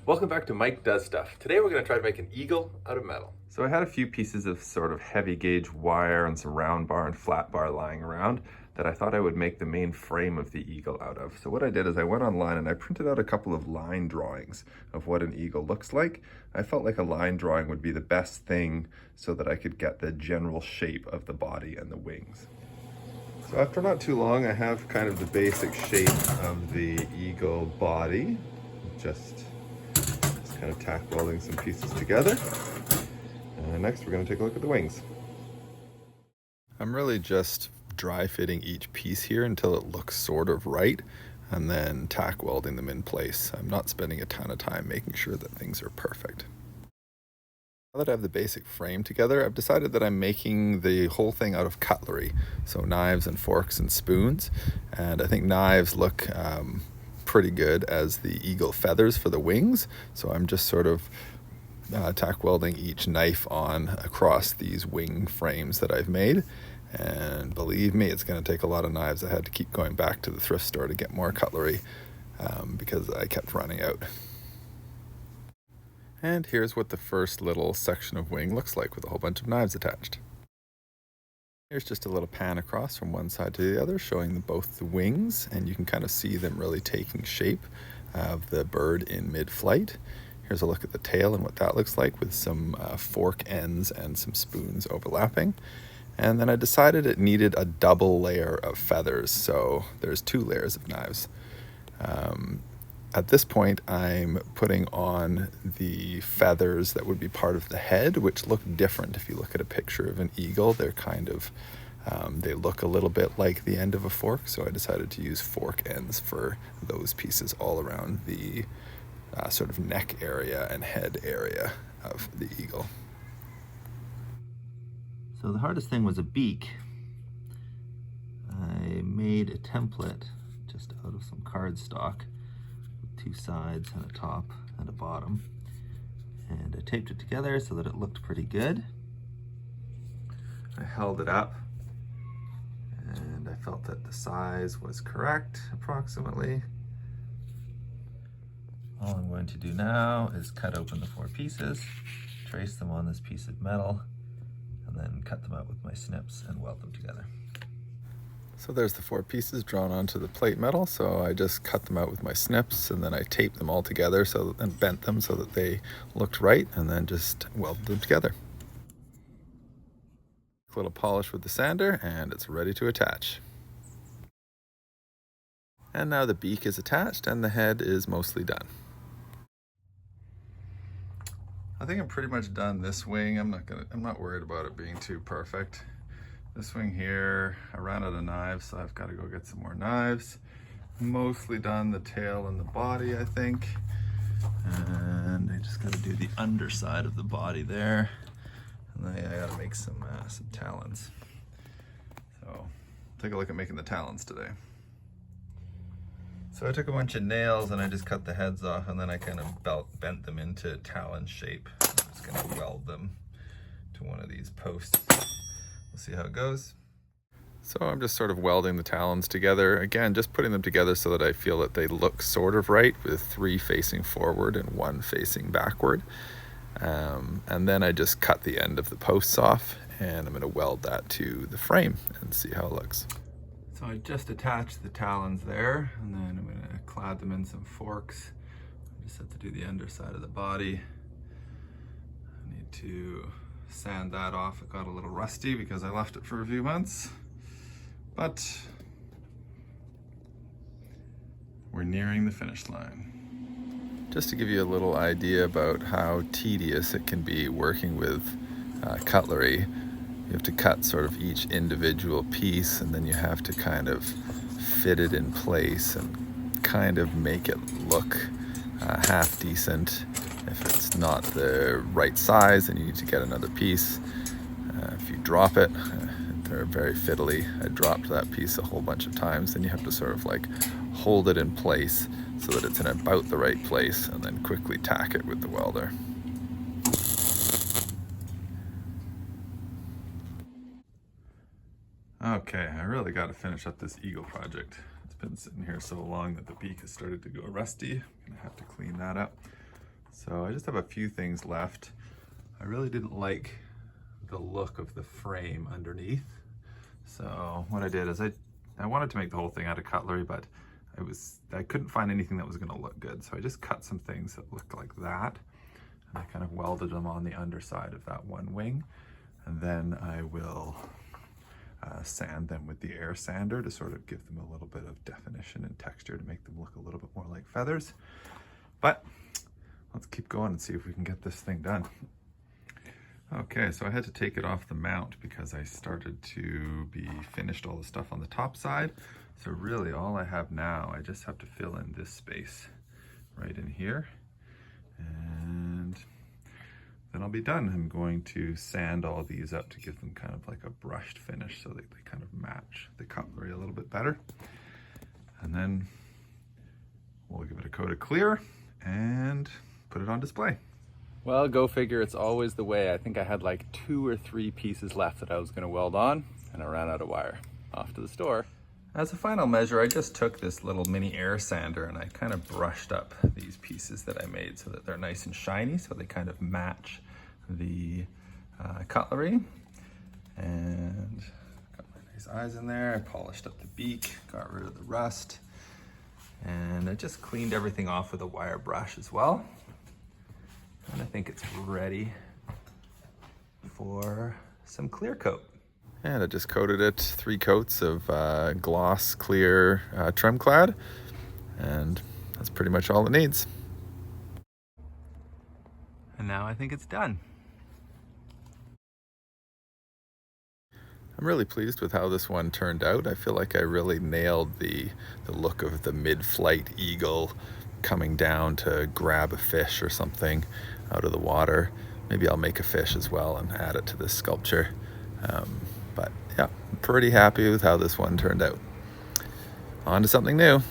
Welcome back to Mike Does Stuff. Today we're going to try to make an eagle out of metal. So I had a few pieces of sort of heavy gauge wire and some round bar and flat bar lying around that I thought I would make the main frame of the eagle out of. So what I did is I went online and I printed out a couple of line drawings of what an eagle looks like. I felt like a line drawing would be the best thing so that I could get the general shape of the body and the wings. So after not too long, I have kind of the basic shape of the eagle body. Just kind of tack welding some pieces together. And next we're going to take a look at the wings. I'm really just dry fitting each piece here until it looks sort of right, and then tack welding them in place. I'm not spending a ton of time making sure that things are perfect. Now that I have the basic frame together, I've decided that I'm making the whole thing out of cutlery. So knives and forks and spoons. And I think knives look pretty good as the eagle feathers for the wings. So I'm just sort of tack welding each knife on across these wing frames that I've made. And believe me, it's going to take a lot of knives. I had to keep going back to the thrift store to get more cutlery because I kept running out. And here's what the first little section of wing looks like with a whole bunch of knives attached. Here's just a little pan across from one side to the other, showing both the wings, and you can kind of see them really taking shape of the bird in mid-flight. Here's a look at the tail and what that looks like with some fork ends and some spoons overlapping. And then I decided it needed a double layer of feathers, so there's 2 layers of knives. At this point, I'm putting on the feathers that would be part of the head, which look different. If you look at a picture of an eagle, they're kind of, they look a little bit like the end of a fork, so I decided to use fork ends for those pieces all around the sort of neck area and head area of the eagle. So the hardest thing was a beak. I made a template just out of some cardstock with 2 sides and a top and a bottom. And I taped it together so that it looked pretty good. I held it up and I felt that the size was correct approximately. All I'm going to do now is cut open the 4 pieces, trace them on this piece of metal, and then cut them out with my snips and weld them together. So there's the 4 pieces drawn onto the plate metal. So I just cut them out with my snips, and then I taped them all together and bent them so that they looked right, and then just welded them together. A little polish with the sander, and it's ready to attach. And now the beak is attached and the head is mostly done. I think I'm pretty much done this wing. I'm not worried about it being too perfect. This wing here, I ran out of knives, so I've got to go get some more knives. Mostly done the tail and the body, I think. And I just got to do the underside of the body there. And then I got to make some talons. So take a look at making the talons today. So I took a bunch of nails and I just cut the heads off, and then I kind of bent them into talon shape. I'm just going to weld them to one of these posts. We'll see how it goes. So I'm just sort of welding the talons together. Again, just putting them together so that I feel that they look sort of right, with 3 facing forward and 1 facing backward. And then I just cut the end of the posts off, and I'm going to weld that to the frame and see how it looks. So I just attached the talons there, and then I'm going to clad them in some forks. I just have to do the underside of the body. I need to sand that off. It got a little rusty because I left it for a few months, but we're nearing the finish line. Just to give you a little idea about how tedious it can be working with cutlery, you have to cut sort of each individual piece, and then you have to kind of fit it in place and kind of make it look half decent. If it's not the right size, then you need to get another piece. If you drop it, they're very fiddly. I dropped that piece a whole bunch of times. Then you have to sort of like hold it in place so that it's in about the right place, and then quickly tack it with the welder. Okay, I really got to finish up this eagle project. It's been sitting here so long that the beak has started to go rusty. I'm gonna have to clean that up. So I just have a few things left. I really didn't like the look of the frame underneath. So what I did is I wanted to make the whole thing out of cutlery, but I couldn't find anything that was gonna look good. So I just cut some things that looked like that. And I kind of welded them on the underside of that one wing. And then I will sand them with the air sander to sort of give them a little bit of definition and texture to make them look a little bit more like feathers. But let's keep going and see if we can get this thing done. Okay, so I had to take it off the mount because I started to be finished all the stuff on the top side. So really all I have now, I just have to fill in this space right in here. And then I'll be done. I'm going to sand all these up to give them kind of like a brushed finish so that they kind of match the cutlery a little bit better. And then we'll give it a coat of clear and put it on display. Well, go figure, it's always the way. I think I had like 2 or 3 pieces left that I was gonna weld on, and I ran out of wire. Off to the store. As a final measure, I just took this little mini air sander and I kind of brushed up these pieces that I made so that they're nice and shiny, so they kind of match the cutlery. And got my nice eyes in there. I polished up the beak, got rid of the rust, and I just cleaned everything off with a wire brush as well. And I think it's ready for some clear coat. And I just coated it 3 coats of gloss clear trim clad, and that's pretty much all it needs. And now I think it's done. I'm really pleased with how this one turned out. I feel like I really nailed the look of the mid-flight eagle coming down to grab a fish or something out of the water. Maybe I'll make a fish as well and add it to this sculpture. But yeah, I'm pretty happy with how this one turned out. On to something new.